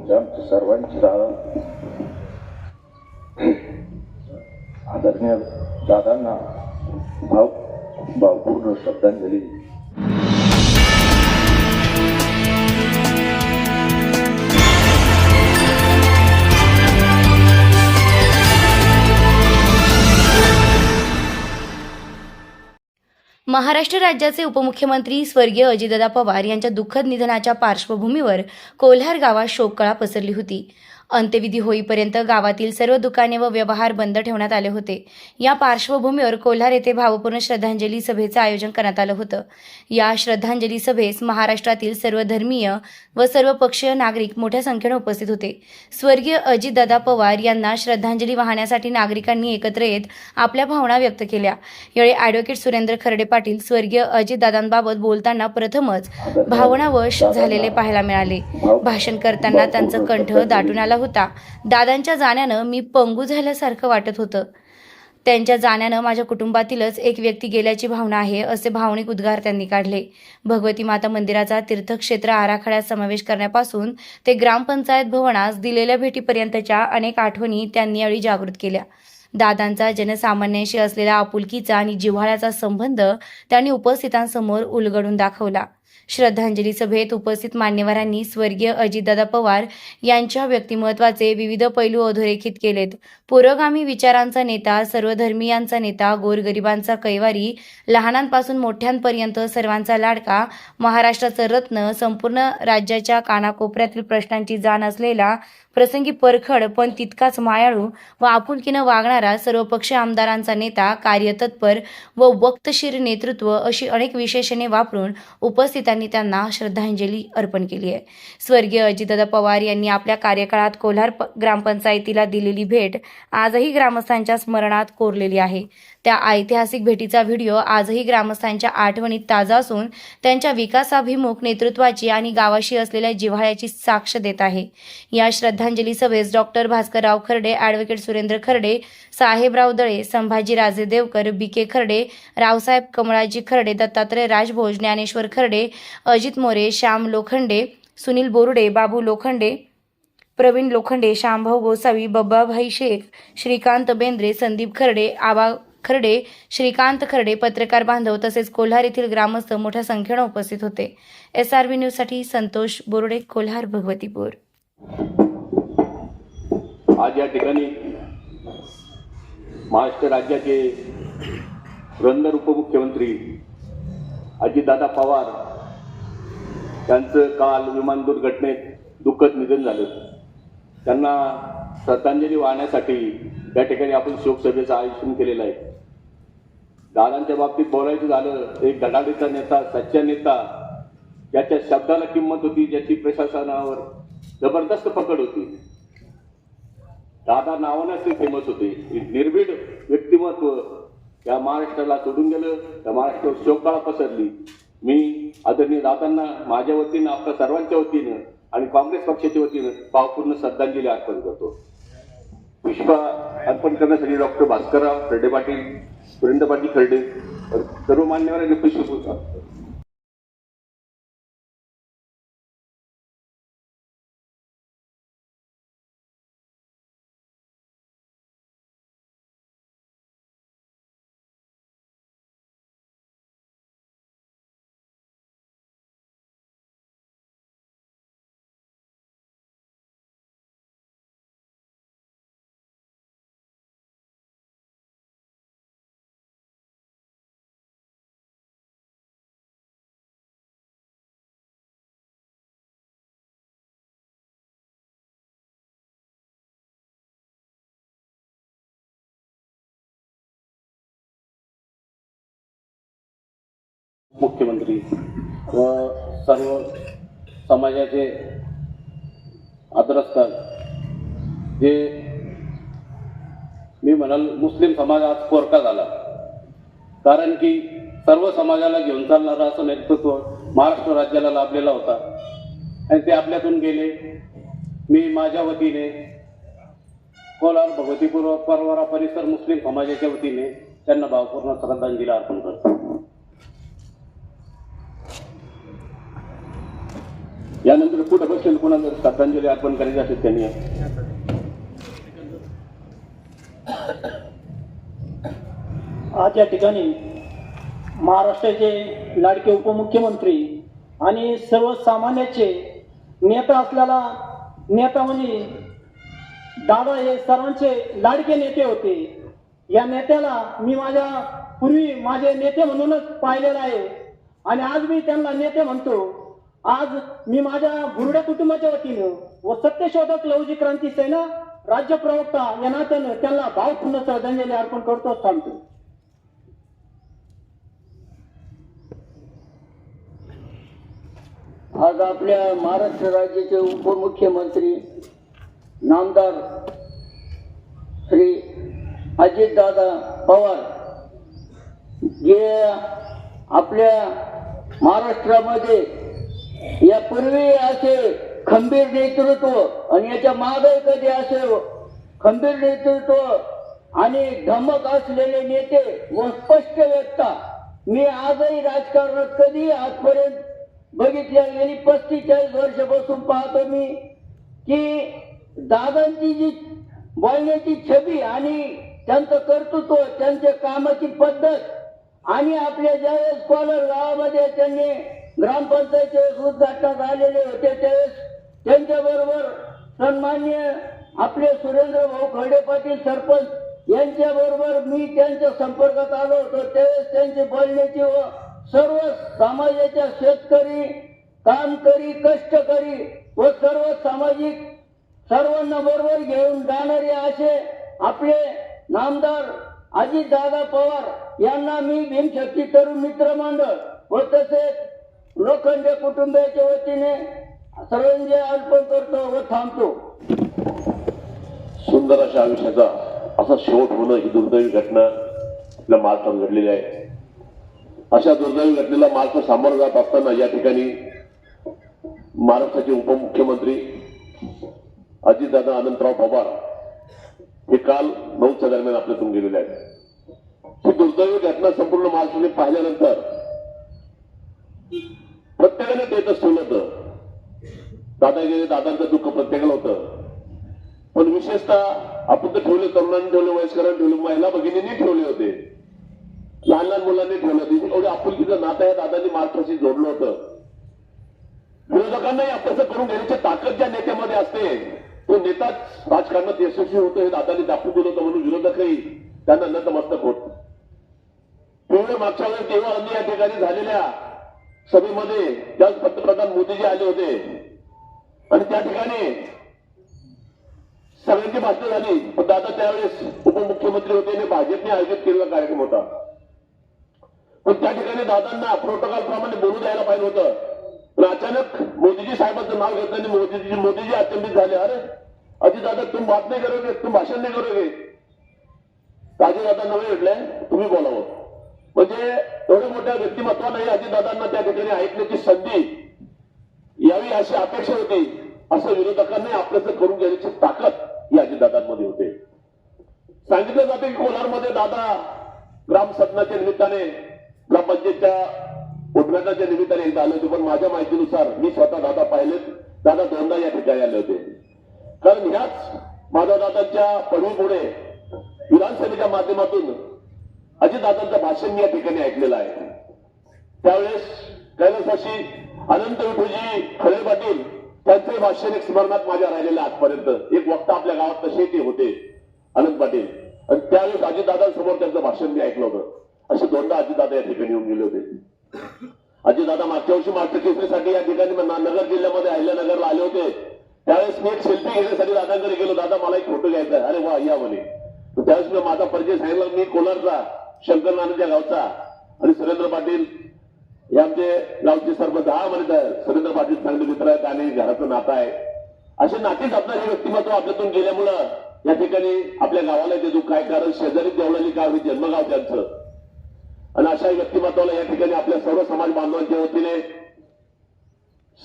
तुमच्या आमच्या सर्वांच्या आदरणीय दादांना भावपूर्ण श्रद्धांजली. महाराष्ट्र राज्याचे उपमुख्यमंत्री स्वर्गीय अजितदादा पवार यांच्या दुःखद निधनाच्या पार्श्वभूमीवर कोल्हार गावात शोककळा पसरली होती. अंत्यविधी होईपर्यंत गावातील सर्व दुकाने व व्यवहार बंद ठेवण्यात आले होते. या पार्श्वभूमीवर कोल्हार येथे भावपूर्ण श्रद्धांजली सभेचे आयोजन करण्यात आलं होतं. या श्रद्धांजली सभेस महाराष्ट्रातील सर्व धर्मीय व सर्व पक्षीय नागरिक मोठ्या संख्येने उपस्थित होते. स्वर्गीय अजितदादा पवार यांना श्रद्धांजली वाहण्यासाठी नागरिकांनी एकत्र येत आपल्या भावना व्यक्त केल्या. यावेळी ॲडव्होकेट सुरेंद्र खर्डे पाटील स्वर्गीय अजितदादांबाबत बोलताना प्रथमच भावनावश झालेले पाहायला मिळाले. भाषण करताना त्यांचा कंठ दाटून आला होता. दादांच्या जाण्यानं मी पंगू झाल्यासारखं वाटत होतं. त्यांच्या जाण्यानं माझ्या कुटुंबातीलच एक व्यक्ती गेल्याची भावना आहे, असे भावनिक उद्गार त्यांनी काढले. भगवती माता मंदिराचा तीर्थक्षेत्र आराखड्यात समावेश करण्यापासून ते ग्रामपंचायत भवनास दिलेल्या भेटीपर्यंतच्या अनेक आठवणी त्यांनी यावेळी जागृत केल्या. दादांचा जनसामान्यांशी असलेला आपुलकीचा आणि जिव्हाळ्याचा संबंध त्यांनी उपस्थितांसमोर उलगडून दाखवला. श्रद्धांजली सभेत उपस्थित मान्यवरांनी स्वर्गीय अजितदादा पवार यांच्या व्यक्तिमत्वाचे विविध पैलू अधोरेखित केलेत. पुरोगामी विचारांचा नेता, सर्वधर्मीयांचा नेता, गोरगरिबांचा कैवारी, लहानांपासून मोठ्यांपर्यंत सर्वांचा लाडका, महाराष्ट्राचा रत्न, संपूर्ण राज्याच्या कानाकोपऱ्यातील प्रश्नांची जाण असलेला, प्रसंगी परखड पण तितकाच मायाळू व आपुलकीनं वागणारा, सर्वपक्षीय आमदारांचा नेता, कार्यतत्पर व वक्तशीर नेतृत्व अशी अनेक विशेषणे वापरून उपस्थितांनी त्यांना श्रद्धांजली अर्पण केली आहे. स्वर्गीय अजितदादा पवार यांनी आपल्या कार्यकाळात कोल्हार ग्रामपंचायतीला दिलेली भेट आजही ग्रामस्थांच्या स्मरणात कोरलेली आहे. त्या ऐतिहासिक भेटीचा व्हिडिओ आजही ग्रामस्थांच्या आठवणीत ताजा असून त्यांच्या विकासाभिमुख नेतृत्वाची आणि गावाशी असलेल्या जिव्हाळ्याची साक्ष देत आहे. या श्रद्धांजली सभेस डॉक्टर भास्करराव खर्डे, ॲडव्होकेट सुरेंद्र खर्डे, साहेबराव दळे, संभाजी राजे देवकर, बी.के. खर्डे, रावसाहेब कमळाजी खर्डे, दत्तात्रय राजभोज, ज्ञानेश्वर खर्डे, अजित मोरे, श्याम लोखंडे, सुनील बोरुडे, बाबू लोखंडे, प्रवीण लोखंडे, श्यामभाऊ गोसावी, बब्बाभाई शेख, श्रीकांत बेंद्रे, संदीप खर्डे, आबा खर्डे, श्रीकांत खर्डे, पत्रकार बांधव तसेच कोल्हार येथील ग्रामस्थ मोठ्या संख्येने उपस्थित होते. SRB न्यूजसाठी संतोष बोरुडे, कोल्हार, भगवतीपूर. आज या ठिकाणी महाराष्ट्र राज्याचे धुरंधर उपमुख्यमंत्री अजितदादा पवार यांचं काल विमान दुर्घटनेत दुःखद निधन झालं. त्यांना श्रद्धांजली वाहण्यासाठी या ठिकाणी आपण शोकसभेचं आयोजन केलेलं आहे. दादांच्या बाबतीत बोलायचं झालं, एक धडाडीचा नेता, सच्चा नेता, ज्याच्या शब्दाला किंमत होती, ज्याची प्रशासनावर जबरदस्त पकड होती. दादा नावानेच ते फेमस होते. निर्भीड व्यक्तिमत्व या महाराष्ट्राला सोडून गेलं. त्या महाराष्ट्रावर शोककळा पसरली. मी आदरणीय दादांना माझ्या वतीनं, आपल्या सर्वांच्या वतीनं आणि काँग्रेस पक्षाच्या वतीनं भावपूर्ण श्रद्धांजली अर्पण करतो. पुष्प अर्पण करण्यासाठी डॉक्टर भास्करराव खर्डे पाटील, सुरेंद्र पाटील खर्डे, सर्व मान्यवरांनी पुष्पगुच्छ. मुख्यमंत्री व सर्व समाजाचे आदरस्थान, जे मी म्हणाल मुस्लिम समाज आज पोरका झाला. कारण की सर्व समाजाला घेऊन चालणारं असं नेतृत्व महाराष्ट्र राज्याला लाभलेला होता आणि ते आपल्यातून गेले. मी माझ्या वतीने कोलार भगवतीपूर परवरा परिसर मुस्लिम समाजाच्या वतीने त्यांना भावपूर्ण श्रद्धांजली अर्पण करतो. यानंतर पुढे बसेल कोणाला जर श्रद्धांजली अर्पण करायची असेल त्यांनी. आज या ठिकाणी महाराष्ट्राचे लाडके उपमुख्यमंत्री आणि सर्वसामान्याचे नेता असलेला नेता म्हणजे दादा हे सर्वांचे लाडके नेते होते. या नेत्याला मी माझ्या पूर्वी माझे नेते म्हणूनच पाहिलेलं आहे आणि आज मी त्यांना नेते म्हणतो. आज मी माझ्या बुरड्या कुटुंबाच्या वतीनं व सत्यशोधक लहुजी क्रांती सेना राज्य प्रवक्ता या नात्यानं त्यांना भावपूर्ण श्रद्धांजली अर्पण करतो थांबतो. आज आपल्या महाराष्ट्र राज्याचे उपमुख्यमंत्री नामदार श्री अजितदादा पवार जे आपल्या महाराष्ट्रामध्ये यापूर्वी असे खंबीर नेतृत्व आणि याच्या मागे कधी असे खंबीर नेतृत्व आणि धमक असलेले नेते व स्पष्ट वक्ता मी आजही राजकारणात कधी आजपर्यंत बघितल्या गेली 45 वर्षापासून पाहतो मी की दादांची जी बोलण्याची छबी आणि त्यांचं कर्तृत्व त्यांच्या कामाची पद्धत आणि आपल्या ज्यावेळेस कोलार गावामध्ये त्यांनी ग्रामपंचायतीचे उद्घाटनात आलेले होते त्यावेळेस त्यांच्याबरोबर सन्माननीय आपले सुरेंद्र भाऊ खर्डे पाटील सरपंच यांच्याबरोबर मी त्यांच्या संपर्कात आलो होतो. त्यावेळेस त्यांची बोलण्याची व सर्व समाजाच्या शेतकरी कामकरी कष्टकरी व सर्व सामाजिक सर्वांना बरोबर घेऊन जाणारे असे आपले नामदार अजितदादा पवार यांना मी भीमशक्ती तरुण मित्र मंडळ व तसेच लोखंडे कुटुंबाच्या वतीने श्रद्धांजली अर्पण करतो व थांबतो. सुंदर अशा आयुष्याचा असा शेवट होणं ही दुर्दैवी घटना आपल्या महाराष्ट्रात घडलेली आहे. अशा दुर्दैवी घटनेला महाराष्ट्र सामोरं जात असताना या ठिकाणी महाराष्ट्राचे उपमुख्यमंत्री अजितदादा अनंतराव पवार हे काल 9च्या दरम्यान आपल्यातून गेलेले आहेत. ही दुर्दैवी घटना संपूर्ण महाराष्ट्राने पाहिल्यानंतर प्रत्येकाने देतच ठेवलं होतं. दादा गेले, दादांचं दुःख प्रत्येकाला होतं. पण विशेषतः आपण तर ठेवले, तरुणांनी ठेवले, वयस्करांनी ठेवले, महिला भगिनींनी ठेवले होते, लहान लहान मुलांनी ठेवलं होतं. एवढं आपुलकीचं नातं या दादांनी महाराष्ट्राशी जोडलं होतं. विरोधकांनाही आपल्याचं करून घेण्याची ताकद ज्या नेत्यामध्ये असते तो नेताच राजकारणात यशस्वी होतो हे दादांनी दाखवून दिलं होतं. म्हणून विरोधकही त्यांना नतमस्तक होत. तेवढे मागच्या वेळेस तेव्हा या ठिकाणी झालेल्या सभेमध्ये त्याच पंतप्रधान मोदीजी आले होते आणि त्या ठिकाणी सगळ्यांची भाषणं झाली. पण दादा त्यावेळेस उपमुख्यमंत्री होते आणि भाजपने आयोजित केलेला कार्यक्रम होता. पण त्या ठिकाणी दादांना प्रोटोकॉल प्रमाणे बोलू द्यायला पाहिजे होतं. पण अचानक मोदीजी साहेबांचं नाव घेतलं आणि मोदीजी अचंबित झाले. अरे अजितदादा तुम बात नाही करोगे, तुम भाषण नाही करोगे. अजितदादा नवे भेटले, तुम्ही बोलावं. म्हणजे एवढ्या मोठ्या व्यक्तिमत्वालाही अजितदादांना त्या ठिकाणी ऐकण्याची संधी यावी अशी अपेक्षा होती. असं विरोधकांनी आपल्याचं करून घेण्याची ताकद ही अजितदादांमध्ये होते. सांगितलं जाते की कोलारमध्ये दादा ग्रामसदनाच्या निमित्ताने ग्रामपंचायतच्या उद्घाटनाच्या निमित्ताने एकदा आले होते. पण माझ्या माहितीनुसार मी स्वतः दादा पाहिलेत. दादा दोनदा या ठिकाणी आले होते. कारण ह्याच माधवदादांच्या पडवीपुढे विधानसभेच्या माध्यमातून अजितदादांचं भाषण मी या ठिकाणी ऐकलेलं आहे. त्यावेळेस कैलासवासी अनंत विठूजी खळे पाटील त्यांचे भाषण एक स्मरणात माझ्या राहिलेलं आजपर्यंत. एक वक्ता आपल्या गावात तसे ते होते अनंत पाटील आणि त्यावेळेस अजितदादांसमोर त्यांचं भाषण मी ऐकलं होतं. असे दोनदा अजितदादा या ठिकाणी येऊन गेले होते. अजितदादा मागच्या वर्षी मास्टर केसरीसाठी या ठिकाणी नगर जिल्ह्यामध्ये अहिल्यानगरला आले होते. त्यावेळेस मी एक सेल्फी घेण्यासाठी दादांकडे गेलो. दादा मला एक फोटो घ्यायचा आहे. अरे वा या म्हणे. त्यावेळेस मी माझा परिचय सांगितला. मी कोलारचा शंकर नानाच्या गावचा आणि सुरेंद्र पाटील हे आमचे गावचे सरपंच. हा म्हणे सुरेंद्र पाटील चांगले मित्र आहेत आणि घराचं नातं आहे. असे नाते जपणारे व्यक्तिमत्व आपल्यातून गेल्यामुळं या ठिकाणी आपल्या गावाला ते दुःख आहे. कारण शेजारी देवळाली गाव हे जन्मगाव त्यांचं आणि अशा व्यक्तिमत्वाला या ठिकाणी आपल्या सर्व समाज बांधवांच्या वतीने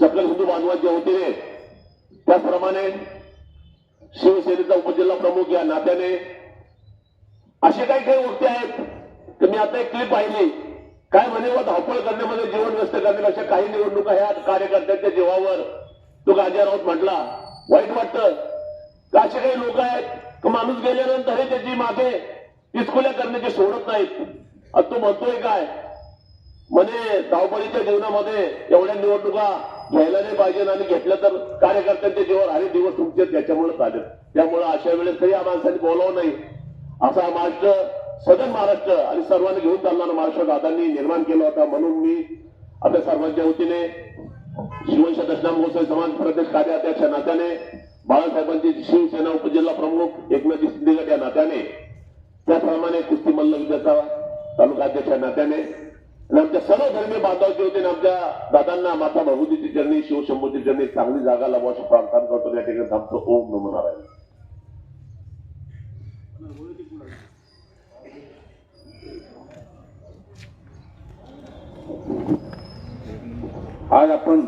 सकल हिंदू बांधवांच्या वतीने त्याचप्रमाणे शिवसेनेचा उपजिल्हा प्रमुख या नात्याने असे काही काही गोष्टी आहेत की मी आता एक क्लिप पाहिली. काय म्हणे व धावपळ करण्यामध्ये जीवन व्यस्त करण्यापेक्षा काही निवडणुका ह्या कार्यकर्त्यांच्या जीवावर तो गांजा राऊत म्हटला, वाईट वाटतं का असे काही लोक आहेत का माणूस गेल्यानंतर हे त्याची मागे तिसकुल्या करण्याचे सोडत नाहीत. आता तो म्हणतोय काय म्हणे, धावपळीच्या जीवनामध्ये एवढ्या निवडणुका घ्यायला नाही पाहिजे आणि घेतल्या तर कार्यकर्त्यांच्या जीवावर हरी दिवस तुमचे त्याच्यामुळे चालेल. त्यामुळे अशा वेळेस तरी या माणसाने बोलावं नाही. असा महाराष्ट्र, सदन महाराष्ट्र आणि सर्वांनी घेऊन चालणारा महाराष्ट्र दादांनी निर्माण केला होता. म्हणून मी आपल्या सर्वांच्या वतीने शिवसेना दशनाम गोसावी समाज प्रदेश कार्याध्यक्षा नात्याने, बाळासाहेबांची शिवसेना उपजिल्हा प्रमुख एकनाथजी शिंदे गट या नात्याने, त्याप्रमाणे कुस्ती मल्ल विद्याचा तालुका अध्यक्ष नात्याने आणि आमच्या सर्व धर्मीय बांधवांच्या वतीने आमच्या दादांना माता भगवतीची चरणी, शिवशंभूची चरणी चांगली जागा लाभवाची प्रार्थना करतो. या ठिकाणी थांबतो. ओम नमो नारायण. आज आपण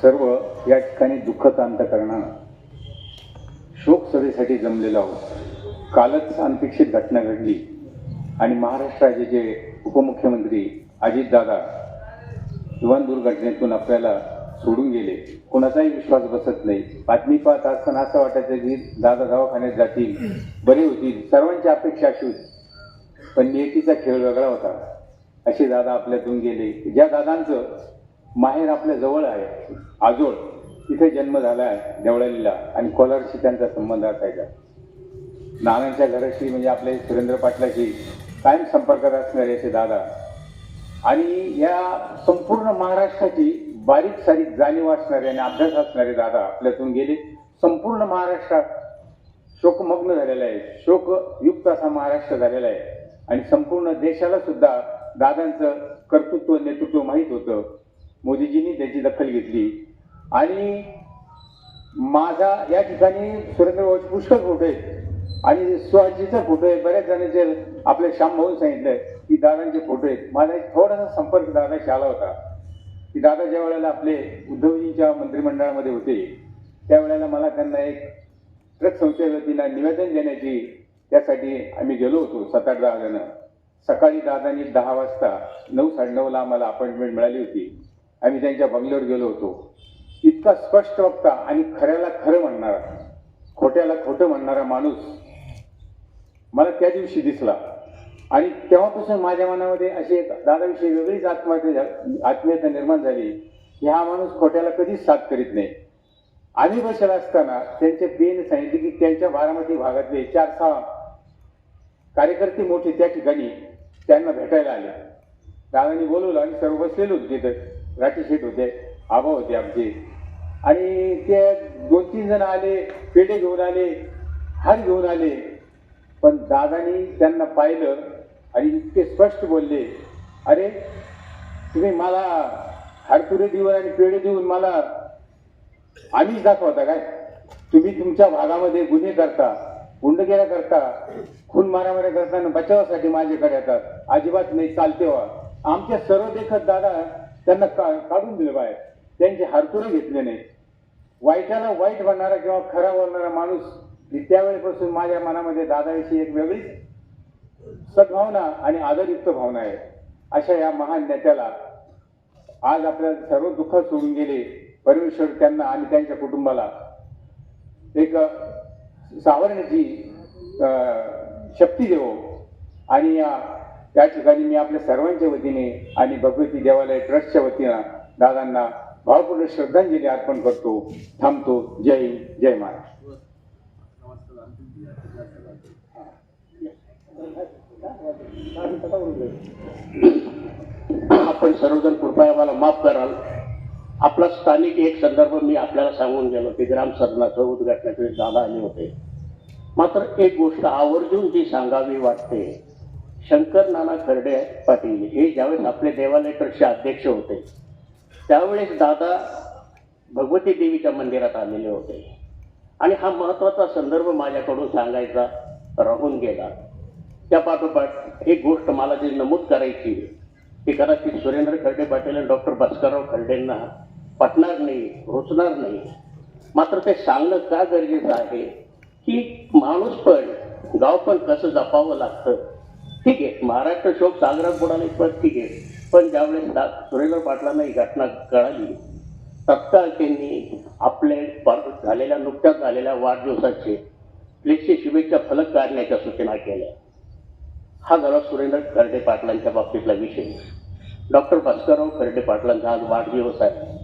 सर्व या ठिकाणी दुःखद अंतःकरणानं शोक सभेसाठी जमलेलो आहोत. कालच अनपेक्षित घटना घडली आणि महाराष्ट्र राज्याचे उपमुख्यमंत्री अजितदादा विमान दुर्घटनेतून आपल्याला सोडून गेले. कोणाचाही विश्वास बसत नाही. बातमी पाहत असताना असं वाटायचं की दादा दवाखान्यात जातील, बरे होतील, सर्वांची अपेक्षा अशी होती. पण नियतीचा खेळ वेगळा होता. असे दादा आपल्यातून गेले. ज्या दादांचं माहेर आपल्या जवळ आहे, आजोळ, तिथे जन्म झाला आहे देवळालीला, आणि कोलारशी त्यांचा संबंध असायचा. नानांच्या घराशी म्हणजे आपले सुरेंद्र पाटलाशी कायम संपर्कात असणारे असे दादा, आणि या संपूर्ण महाराष्ट्राची बारीक सारीक जाणीव असणारे आणि अभ्यास असणारे दादा आपल्यातून गेले. संपूर्ण महाराष्ट्रात शोकमग्न झालेला आहे, शोकयुक्त असा महाराष्ट्र झालेला आहे. आणि संपूर्ण देशाला सुद्धा दादांचं कर्तृत्व, नेतृत्व माहीत होतं. मोदीजींनी त्याची दखल घेतली. आणि माझा या ठिकाणी सुरेंद्र भाऊचे पुष्कळ फोटो आहेत आणि सुहासजीचा फोटो आहे. बऱ्याच जणांचे आपल्या श्याम भाऊन सांगितलं की दादांचे फोटो आहेत. माझा एक थोडासा संपर्क दादाशी आला होता की दादा ज्या वेळेला आपले उद्धवजींच्या मंत्रिमंडळामध्ये होते त्यावेळेला मला त्यांना एक ट्रक संस्थेच्या वतीनं निवेदन देण्याची, त्यासाठी आम्ही गेलो होतो 7-8-10 जण. सकाळी दादांनी 10 वाजता 9-9:30ला आम्हाला अपॉइंटमेंट मिळाली होती. आम्ही त्यांच्या बंगल्यावर गेलो होतो. इतका स्पष्ट वक्ता आणि खऱ्याला खरं म्हणणारा, खोट्याला खोटं म्हणणारा माणूस मला त्या दिवशी दिसला. आणि तेव्हापासून माझ्या मनामध्ये अशी एक दादाविषयी वेगळीच आत्मीयता निर्माण झाली की हा माणूस खोट्याला कधीच साथ करीत नाही. आम्ही बसला असताना त्यांच्या पेन सांगितले की त्यांच्या बारामती भागातले 4-6 कार्यकर्ते मोठे त्या ठिकाणी त्यांना भेटायला आले. दादांनी बोलवलं आणि सर्व बसलेले होते तिथं. राठीशेठ होते, आबा होते आमचे, आणि ते 2-3 जण आले, पेढे घेऊन आले, हार घेऊन आले. पण दादांनी त्यांना पाहिलं आणि इतके स्पष्ट बोलले, अरे तुम्ही मला हारतुरे देऊन आणि पेढे देऊन मला आम्हीच दाखवता काय? तुम्ही तुमच्या भागामध्ये गुन्हे करता, गुंडगिऱ्या करता, खून मारामाऱ्या करताना बचावासाठी माझ्याकडे येतात. अजिबात नाही, चालते व्हा. आमच्या सर्व देखत दादा त्यांना काढून दिलं बाहेर. त्यांचे हारतुरे घेतले नाही. वाईटाला वाईट बनणारा किंवा खरा बोलणारा माणूस, त्यावेळेपासून माझ्या मनामध्ये दादाविषयी एक वेगळीच सद्भावना आणि आदरयुक्त भावना आहे. अशा या महान नेत्याला आज आपल्या सर्व दुःख सोडून गेले. परमेश्वर त्यांना आणि त्यांच्या कुटुंबाला एक सावरण्याची शक्ती देवो. आणि या ठिकाणी मी आपल्या सर्वांच्या वतीने आणि भगवती देवालय ट्रस्टच्या वतीनं दादांना भावपूर्ण श्रद्धांजली अर्पण करतो. थांबतो. जय हिंद, जय महाराष्ट्र. आपण सर्वजण कृपया मला माफ कराल. आपला स्थानिक एक संदर्भ मी आपल्याला सांगून गेलो की ग्राम सदनाचं उद्घाटनाच्या वेळी दादा आले होते. मात्र एक गोष्ट आवर्जून जी सांगावी वाटते, शंकर नाना खर्डे पाटील हे ज्यावेळेस आपले देवालय ट्रस्टचे अध्यक्ष होते त्यावेळेस दादा भगवती देवीच्या मंदिरात आलेले होते. आणि हा महत्त्वाचा संदर्भ माझ्याकडून सांगायचा राहून गेला. त्या पाठोपाठ एक गोष्ट मला जी नमूद करायची ती कदाचित सुरेंद्र खर्डे पाटील आणि डॉक्टर भास्करराव खर्डेंना पटणार नाही, रुचणार नाही. मात्र ते सांगणं का गरजेचं आहे की माणूस पण, गाव पण कसं जपावं लागतं. ठीक आहे, महाराष्ट्र शोक साजरा बुडाला पण ठीक आहे. पण ज्यावेळेस सुरेंद्र पाटलांना ही घटना कळाली तत्काळ त्यांनी झालेल्या नुकत्याच झालेल्या वाढदिवसाचे फ्लेक्सची शुभेच्छा फलक काढण्याच्या सूचना केल्या. हा झाला सुरेंद्र खर्डे पाटलांच्या बाबतीतला विषय. डॉक्टर भास्करराव खर्डे पाटलांचा आज वाढदिवस आहे,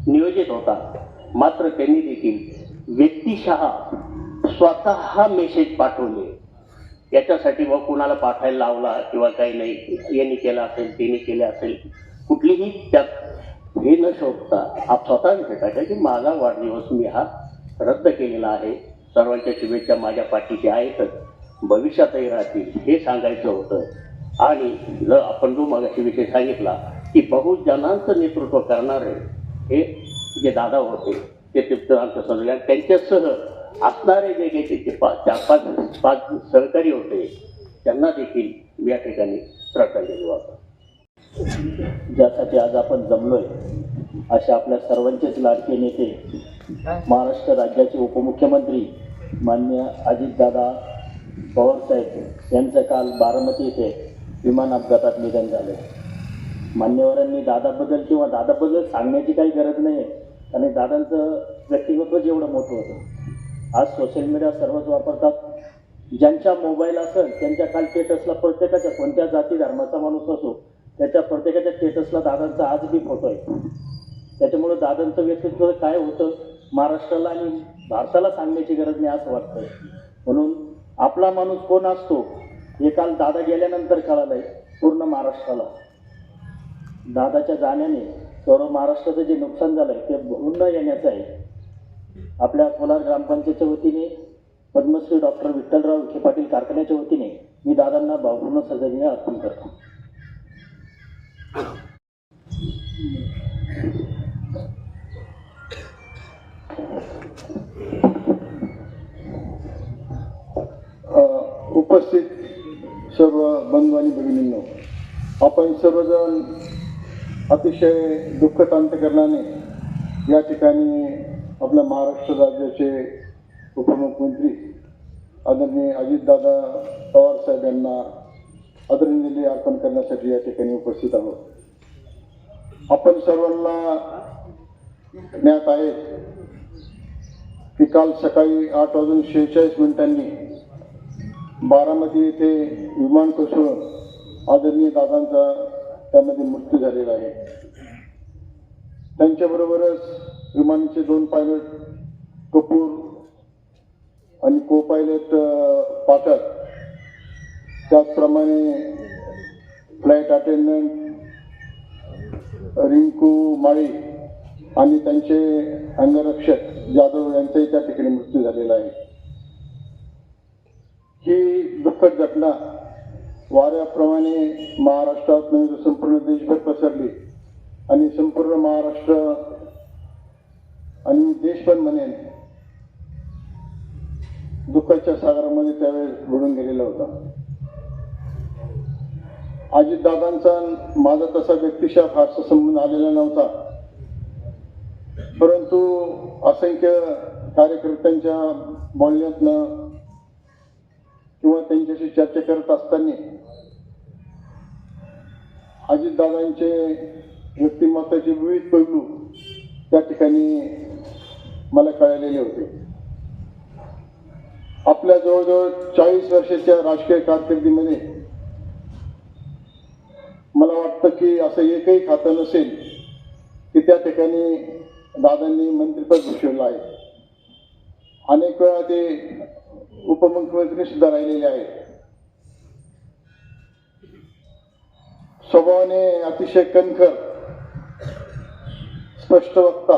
नियोजित होता. मात्र त्यांनी देखील व्यक्तिशः स्वतः मेसेज पाठवले. याच्यासाठी व कुणाला पाठायला लावला किंवा काही नाही, यांनी केलं असेल त्यांनी केले असेल, कुठलीही त्यात हे न शोधता आप स्वतः टाका की माझा वाढदिवस मी हा रद्द केलेला आहे. सर्वांच्या शुभेच्छा माझ्या पाठीशी आहेतच, भविष्यातही राहतील हे सांगायचं होतं. आणि जर आपण जो मागाशी विषय सांगितला की बहुजनांचं नेतृत्व करणारे हे जे दादा होते ते तीर्थरामच्या सजल्या, त्यांच्यासह असणारे जे काही 4-5 सहकारी होते त्यांना देखील मी या ठिकाणी श्रद्धांजली वाहतो. ज्यासाठी आज आपण जमलोय अशा आपल्या सर्वांचेच लाडके नेते महाराष्ट्र राज्याचे उपमुख्यमंत्री माननीय अजितदादा पवार साहेब यांचं काल बारामती येथे विमान अपघातात निधन झाले. मान्यवरांनी दादाबद्दल किंवा दादाबद्दल सांगण्याची काही गरज नाही आहे, आणि दादांचं व्यक्तिमत्व जेवढं मोठं होतं. आज सोशल मीडिया सर्वच वापरतात. ज्यांच्या मोबाईल असेल त्यांच्या काल स्टेटसला प्रत्येकाच्या कोणत्या जाती धर्माचा माणूस असो त्याच्या प्रत्येकाच्या स्टेटसला दादांचा आज बी फोटो आहे. त्याच्यामुळं दादांचं व्यक्तित्व काय होतं महाराष्ट्राला आणि भारताला सांगण्याची गरज नाही असं वाटतं. म्हणून आपला माणूस कोण असतो हे काल दादा गेल्यानंतर कळालंय पूर्ण महाराष्ट्राला. दादाच्या जाण्याने सर्व महाराष्ट्राचं जे नुकसान झालंय ते भरून न येण्याचं आहे. आपल्या कोलार ग्रामपंचायतच्या वतीने पद्मश्री डॉक्टर विठ्ठलराव विखे पाटील कारखान्याच्या वतीने मी दादांना भावपूर्ण श्रद्धांजली अर्पण करतो. उपस्थित सर्व बंधू आणि भगिनींनो, आपण सर्वजण अतिशय दुःखद अंतकरणाने या ठिकाणी आपल्या महाराष्ट्र राज्याचे उपमुख्यमंत्री आदरणीय अजितदादा पवार साहेब यांना आदरांजली अर्पण करण्यासाठी या ठिकाणी उपस्थित आहोत. आपण सर्वांना ज्ञात आहे की काल सकाळी 8:46 बारामती येथे विमान कोसळून आदरणीय दादांचा त्यामध्ये मृत्यू झालेला आहे. त्यांच्याबरोबरच विमानाचे 2 पायलट कपूर आणि को पायलट पाठक, त्याचप्रमाणे फ्लाईट अटेंडंट रिंकू माळी आणि त्यांचे अंगरक्षक जाधव यांचाही त्या ठिकाणी मृत्यू झालेला आहे. ही दुःखद घटना वाऱ्याप्रमाणे महाराष्ट्रात नव्हे तर संपूर्ण देशभर पसरली आणि संपूर्ण महाराष्ट्र आणि देश पण म्हणेन दुःखाच्या सागरामध्ये त्यावेळेस बुडून गेलेला होता. अजितदादांचा माझा तसा व्यक्तिशः फारसा संबंध आलेला नव्हता, परंतु असंख्य कार्यकर्त्यांच्या बोलण्यातनं किंवा त्यांच्याशी चर्चा करत असताना अजितदादांचे व्यक्तिमत्वाचे विविध पैलू त्या ठिकाणी मला कळलेले होते. आपल्या जवळजवळ 40 वर्षाच्या राजकीय कारकिर्दीमध्ये मला वाटतं की असं एकही खातं नसेल की त्या ठिकाणी दादांनी मंत्रिपद भूषवलं आहे. अनेक वेळा ते उपमुख्यमंत्री सुद्धा राहिलेले आहेत. स्वभावाने अतिशय कणखर, स्पष्ट वक्ता,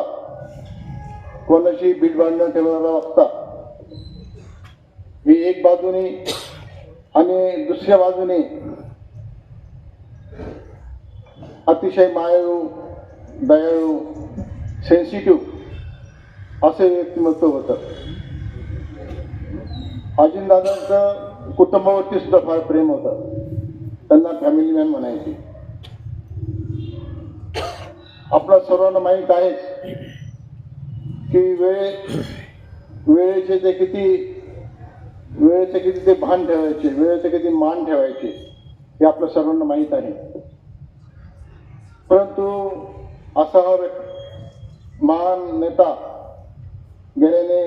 कोणाची बीडबांड न ठेवणारा वक्ता, ही एक बाजूने, आणि दुसऱ्या बाजूने अतिशय मायाळू, दयाळू, सेन्सिटिव्ह असे व्यक्तिमत्व होतं. अजितदादांचं कुटुंबावरती सुद्धा फार प्रेम होतं. त्यांना फॅमिली मॅन म्हणायचे. आपल्या सर्वांना माहीत आहे की वेळेचे किती ते भान ठेवायचे, वेळेचे किती मान ठेवायचे हे आपल्या सर्वांना माहीत आहे. परंतु असा हा महान नेता गेल्याने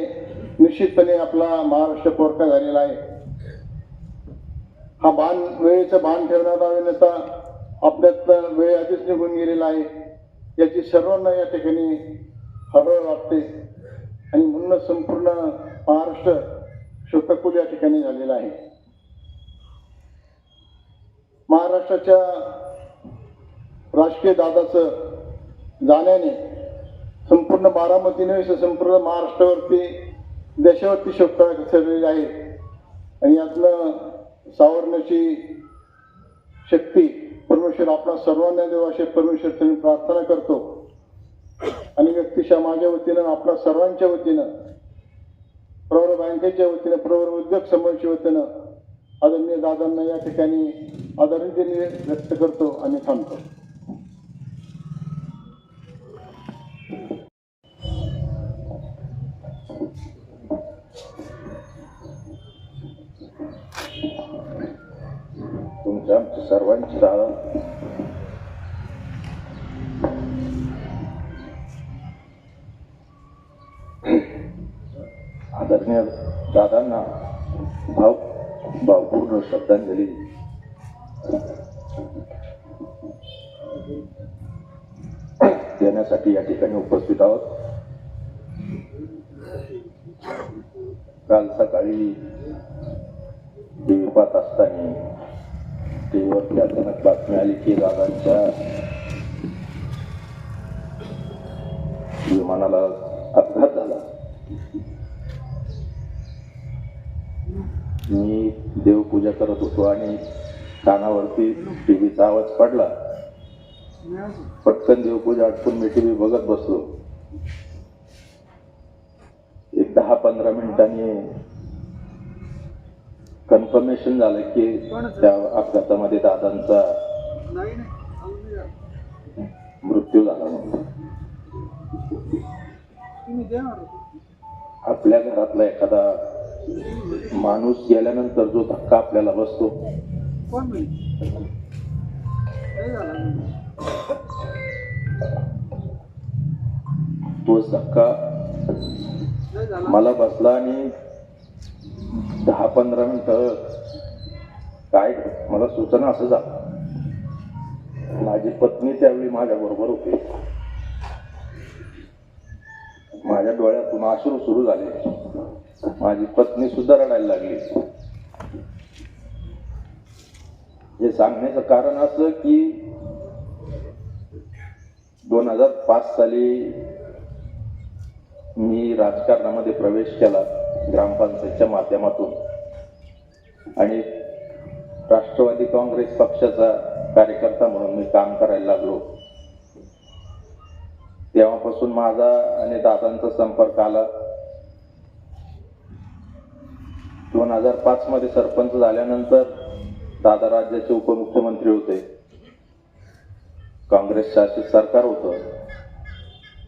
निश्चितपणे आपला महाराष्ट्र पोरका झालेला आहे. हा वेळेचं भान ठेवणारा नेता आपल्यात वेळ आधीच निघून गेलेला आहे. याची सर्वांना या ठिकाणी हळहळ वाटते आणि म्हणूनच संपूर्ण महाराष्ट्र शोकाकुल या ठिकाणी झालेला आहे. महाराष्ट्राच्या राजकीय दादाचं जाण्याने संपूर्ण बारामती नव्हे संपूर्ण महाराष्ट्रावरती देशावरती शोककळा पसरलेली आहे आणि यातनं सावरण्याची शक्ती परमेश्वर आपला सर्वांना देव असे परमेश्वर मी प्रार्थना करतो आणि व्यक्तिशः माझ्या वतीनं आपल्या सर्वांच्या वतीनं प्रवर बँकेच्या वतीनं प्रवर उद्योग समूहाच्या वतीनं आदरणीय दादांना या ठिकाणी आदरणीय व्यक्त करतो आणि थांबतो. तुमच्या आमच्या सर्वांची दादा आदरणीय दादांना भावपूर्ण श्रद्धांजली देण्यासाठी या ठिकाणी उपस्थित आहोत. काल सकाळी टीव्ही पाहत असताना टीव्हीवरती अचानक बातमी आली की दादांच्या विमानाला अपघात झाला. मी देवपूजा करत होतो आणि कानावरती टीव्हीचा आवाज पडला. पटकन देवपूजा आटपून मी टीव्ही बघत बसलो. एक 10-15 मिनिटांनी कन्फर्मेशन झालं की त्या अपघातामध्ये दादांचा मृत्यू झाला म्हणून. आपल्या घरातला एखादा माणूस गेल्यानंतर जो धक्का आपल्याला बसतो तोच धक्का मला बसला आणि 10-15 मिनिटं काय मला सूचना असं झालं. माझी पत्नी त्यावेळी माझ्या बरोबर होती. माझ्या डोळ्यातून अश्रू सुरू झाले. माझी पत्नी सुद्धा रडायला लागली. हे सांगण्याचं कारण असं की 2005 साली मी राजकारणामध्ये प्रवेश केला ग्रामपंचायतच्या माध्यमातून आणि राष्ट्रवादी काँग्रेस पक्षाचा कार्यकर्ता म्हणून मी काम करायला लागलो. तेव्हापासून माझा आणि दादांचा संपर्क आला. 2005 मध्ये सरपंच झाल्यानंतर दादा राज्याचे उपमुख्यमंत्री होते. काँग्रेस शासित सरकार होतं.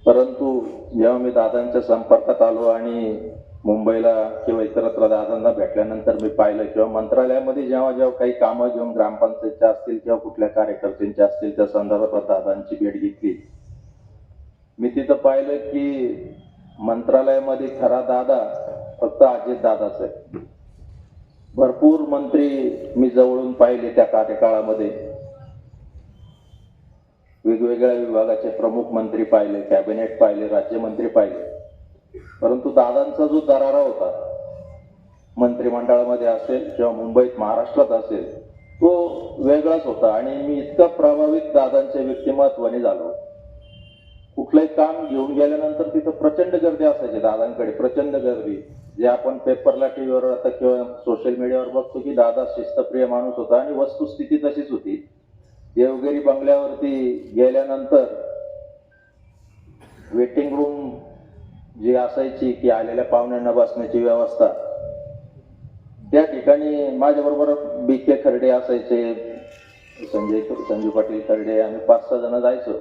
परंतु जेव्हा मी दादांच्या संपर्कात आलो आणि मुंबईला किंवा इतरत्र दादांना भेटल्यानंतर मी पाहिलं किंवा मंत्रालयामध्ये जेव्हा काही कामं घेऊन ग्रामपंचायतच्या असतील किंवा कुठल्या कार्यकर्त्यांच्या असतील त्या संदर्भात दादांची भेट घेतली. मी तिथं पाहिलं की मंत्रालयामध्ये खरा दादा फक्त अजित दादाच आहे. भरपूर मंत्री मी जवळून पाहिले त्या कार्यकाळामध्ये. वेगवेगळ्या विभागाचे प्रमुख मंत्री पाहिले, कॅबिनेट पाहिले, राज्यमंत्री पाहिले. परंतु दादांचा जो दरारा होता मंत्रिमंडळामध्ये असेल किंवा मुंबईत महाराष्ट्रात असेल तो वेगळाच होता. आणि मी इतका प्रभावित दादांच्या व्यक्तिमत्वाने झालो. कुठलंही काम घेऊन गेल्यानंतर तिथं प्रचंड गर्दी असायची दादांकडे, प्रचंड गर्दी. जे आपण पेपरला टीव्हीवर आता किंवा सोशल मीडियावर बघतो की दादा शिस्तप्रिय माणूस होता आणि वस्तुस्थिती तशीच होती. देवगिरी बंगल्यावरती गेल्यानंतर वेटिंग रूम जी असायची की आलेल्या पाहुण्यांना बसण्याची व्यवस्था, त्या ठिकाणी माझ्याबरोबर BK खर्डे असायचे, संजू पाटील खर्डे, आम्ही 5-6 जण जायचो.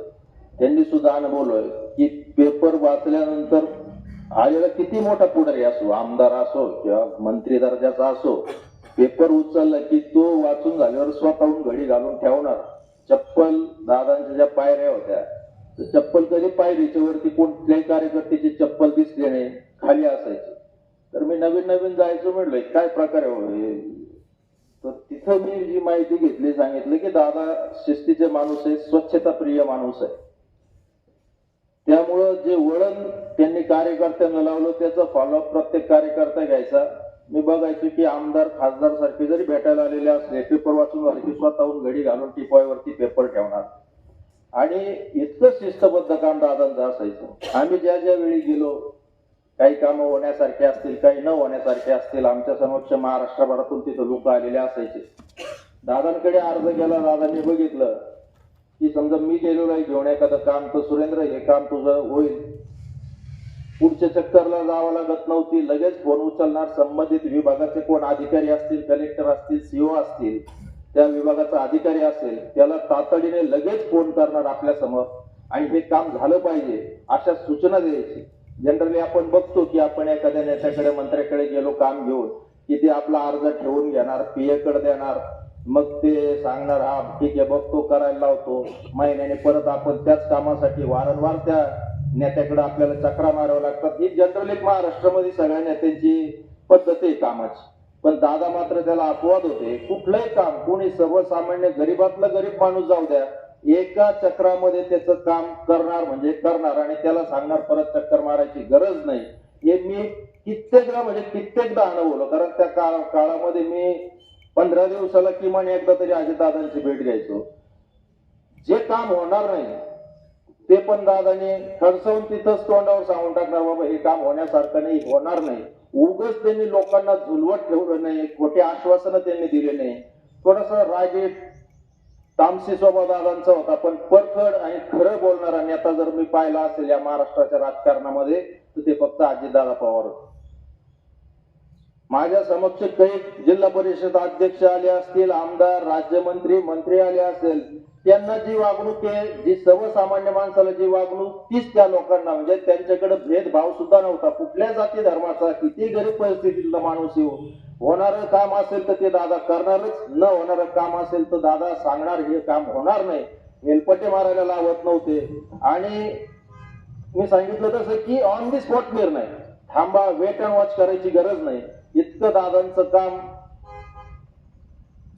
त्यांनी सुद्धा अनुभवलोय की पेपर वाचल्यानंतर आलेला किती मोठा पुढारी असो, आमदार असो किंवा मंत्री दर्जाचा असो, पेपर उचलला की तो वाचून झाल्यावर स्वतःहून घडी घालून ठेवणार. चप्पल दादांच्या ज्या पायऱ्या होत्या तर चप्पल कधी पायरीच्या वरती कुठल्याही कार्यकर्त्याची चप्पल दिसली नाही, खाली असायची. तर मी नवीन जायचो, म्हटलंय काय प्रकार आहे. तर तिथं मी जी माहिती घेतली, सांगितलं की दादा शिस्तीचे माणूस आहे, स्वच्छता प्रिय माणूस आहे. त्यामुळं जे वळण त्यांनी कार्यकर्त्यांना लावलं त्याचा फॉलोअप प्रत्येक कार्यकर्ता घ्यायचा. मी बघायचो की आमदार खासदार सारखे जरी भेटायला आलेले असले, पेपर वाचून झाले की स्वतःहून घडी घालून टिपॉयवरती पेपर ठेवणार. आणि इतकं शिस्तबद्ध काम दादांचं असायचं. आम्ही ज्या वेळी गेलो, काही कामं होण्यासारखे असतील, काही न होण्यासारखे असतील, आमच्या समक्ष महाराष्ट्रभरातून तिथं लोक आलेले असायचे. दादांकडे अर्ज केला, दादांनी बघितलं की समजा मी गेलेलो आहे घेऊन एखादं काम, तर सुरेंद्र हे काम तुझं होईल. पुढच्या चक्करला जावं लागत नव्हती, लगेच फोन उचलणार. संबंधित विभागाचे कोण अधिकारी असतील, कलेक्टर असतील, सीओ असतील, त्या विभागाचा अधिकारी असेल, त्याला तातडीने लगेच फोन करणार आपल्या समोर आणि हे काम झालं पाहिजे अशा सूचना द्यायची. जनरली आपण बघतो की आपण एखाद्या नेत्याकडे मंत्र्याकडे गेलो काम घेऊन की ते आपला अर्ज ठेवून घेणार, पीए कडे देणार, मग ते सांगणार हा ठीक आहे बघतो, करायला लावतो. महिन्याने परत आपण त्याच कामासाठी वारंवार त्या नेत्याकडे आपल्याला चक्रा माराव्या लागतात. ही जनरली महाराष्ट्रामध्ये सगळ्या नेत्यांची पद्धत आहे कामाची. पण दादा मात्र त्याला अपवाद होते. कुठलंही काम कोणी सर्वसामान्य गरीबातला गरीब माणूस जाऊ द्या, एका चक्रामध्ये त्याचं काम करणार म्हणजे करणार आणि त्याला सांगणार परत चक्कर मारायची गरज नाही. हे मी कित्येकदा अनुभवलं. कारण त्या काळामध्ये मी 15 दिवसाला किमान एकदा तरी अजितदादांची भेट घ्यायचो. जे काम होणार नाही ते पण दादाने खडसवून तिथंच तोंडावर सांगून टाकणार, बाबा हे काम होण्यासारखं नाही, होणार नाही. उगाच त्यांनी लोकांना झुलवत ठेवलं नाही, खोटे आश्वासनं त्यांनी दिले नाही. थोडासा रागीट तामसी स्वभाव दादांचा होता, पण परखड आणि खरं बोलणारा नेता जर मी पाहिला असेल या महाराष्ट्राच्या राजकारणामध्ये तर ते फक्त अजितदादा पवार होते. माझ्या समक्ष काही जिल्हा परिषद अध्यक्ष आले असतील, आमदार, राज्यमंत्री, मंत्री आले असेल, त्यांना जी वागणूक आहे, जी सर्वसामान्य माणसाला जी वागणूक, तीच त्या लोकांना, म्हणजे त्यांच्याकडे भेदभाव सुद्धा नव्हता. कुठल्या जाती धर्माचा, किती गरीब परिस्थितीतला माणूस येऊ, होणारं काम असेल तर ते दादा करणारच, न होणारं काम असेल तर दादा सांगणार हे काम होणार नाही. हेलपटे मारायला लावत नव्हते. आणि मी सांगितलं तसं की ऑन दी स्पॉट निर्णय, थांबा, वेट अँड वॉच करायची गरज नाही. इतकं दादांचं काम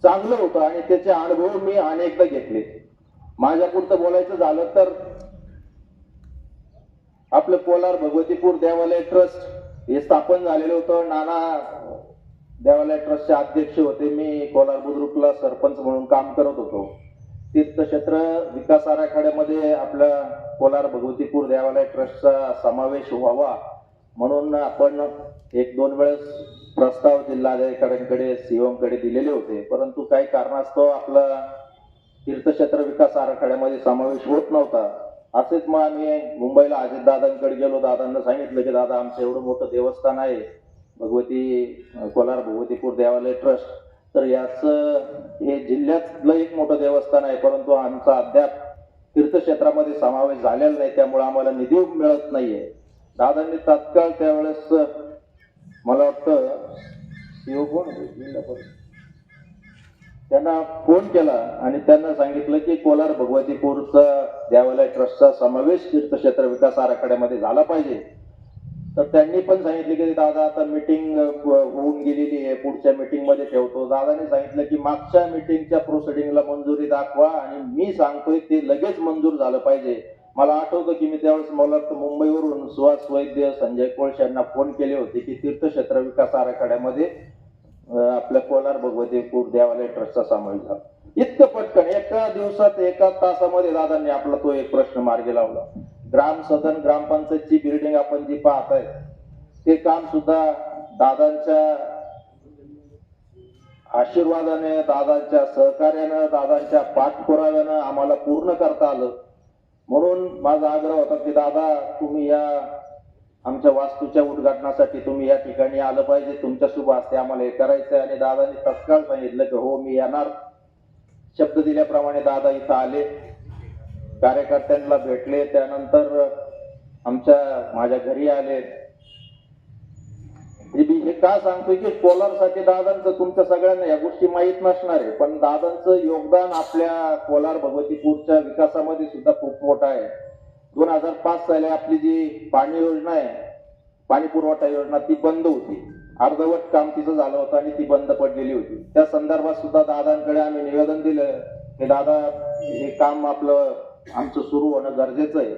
चांगलं होतं आणि त्याचे अनुभव मी अनेकदा घेतले. माझ्या पुरतं बोलायचं झालं तर आपलं कोलार भगवतीपूर देवालय ट्रस्ट हे स्थापन झालेलं होतं. नाना देवालय ट्रस्टचे अध्यक्ष होते. मी कोलार बुद्रुकला सरपंच म्हणून काम करत होतो. तीर्थक्षेत्र विकास आराखड्यामध्ये आपल्या कोलार भगवतीपूर देवालय ट्रस्टचा समावेश व्हावा म्हणून आपण 1-2 वेळेस प्रस्ताव जिल्हाधिकाऱ्यांकडे, सीओकडे दिलेले होते. परंतु काही कारणास्तव आपला तीर्थक्षेत्र विकास आराखड्यामध्ये समावेश होत नव्हता. असेच मग आम्ही मुंबईला अजितदादांकडे गेलो. दादांना सांगितलं की दादा आमचं एवढं मोठं देवस्थान आहे कोलार भगवतीपूर देवालय ट्रस्ट, तर याचं हे जिल्ह्यातलं एक मोठं देवस्थान आहे, परंतु आमचा अद्याप तीर्थक्षेत्रामध्ये समावेश झालेला नाही, त्यामुळे आम्हाला निधी मिळत नाहीये. दादांनी तात्काळ त्यावेळेस मला वाटतं सीओ कोण त्यांना फोन केला आणि त्यांना सांगितलं की कोलार भगवतीपूरचा देवालय ट्रस्टचा समावेश तीर्थक्षेत्र विकास आराखड्यामध्ये झाला पाहिजे. तर त्यांनी पण सांगितले की दादा आता मीटिंग होऊन गेलेली आहे, पुढच्या मीटिंग मध्ये ठेवतो. दादाने सांगितलं की मागच्या मीटिंगच्या प्रोसिडिंगला मंजुरी दाखवा आणि मी सांगतोय ते लगेच मंजूर झालं पाहिजे. मला आठवतं की मी त्यावेळेस मला मुंबईवरून सुहास वैद्य, संजय कोळश यांना फोन केले होते की तीर्थक्षेत्र विकास आराखड्यामध्ये आपल्या कोलार भगवतीपूर देवालय ट्रस्टचा समावेश झाला. इतकं पटकन एका दिवसात, एका तासामध्ये दादांनी आपला तो एक प्रश्न मार्गी लावला. ग्राम सदन, ग्रामपंचायतची बिल्डिंग आपण जी पाहताय ते काम सुद्धा दादांच्या आशीर्वादाने, दादांच्या सहकार्यानं, दादांच्या पाठपुराव्यानं आम्हाला पूर्ण करता आलं. म्हणून माझा आग्रह होता की दादा तुम्ही या आमच्या वास्तूच्या उद्घाटनासाठी तुम्ही या ठिकाणी आलं पाहिजे, तुमच्या शुभ हस्ते आम्हाला हे करायचंय. आणि दादांनी तत्काळ सांगितलं की हो मी येणार. शब्द दिल्याप्रमाणे दादा इथं आले, कार्यकर्त्यांना भेटले, त्यानंतर माझ्या घरी आले. हे का सांगतोय की कोलारसाठी दादांचं, तुमच्या सगळ्यांना या गोष्टी माहीत नसणार आहे, पण दादांचं योगदान आपल्या कोलार भगवतीपूरच्या विकासामध्ये सुद्धा खूप मोठं आहे. 2005 साली आपली जी पाणी योजना आहे, पाणी पुरवठा योजना, ती बंद होती. अर्धवट काम तिचं झालं होतं आणि ती बंद पडलेली होती. त्या संदर्भात सुद्धा दादांकडे आम्ही निवेदन दिलं की दादा, हे काम आमचं सुरू होणं गरजेचं आहे.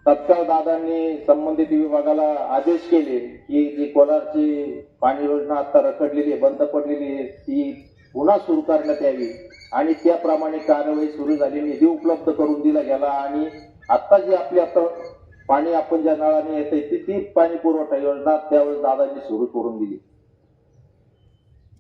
तत्काळ दादांनी संबंधित विभागाला आदेश केले की जी कोलारची पाणी योजना आता रखडलेली आहे, बंद पडलेली आहे, ती पुन्हा सुरू करण्यात यावी आणि त्याप्रमाणे कार्यवाही सुरू झाली. निधी उपलब्ध करून दिला गेला आणि आता जी आपली पाणी आपण ज्या नळाने येते ती पाणी पुरवठा योजना त्यावेळेस दादांनी सुरू करून दिली.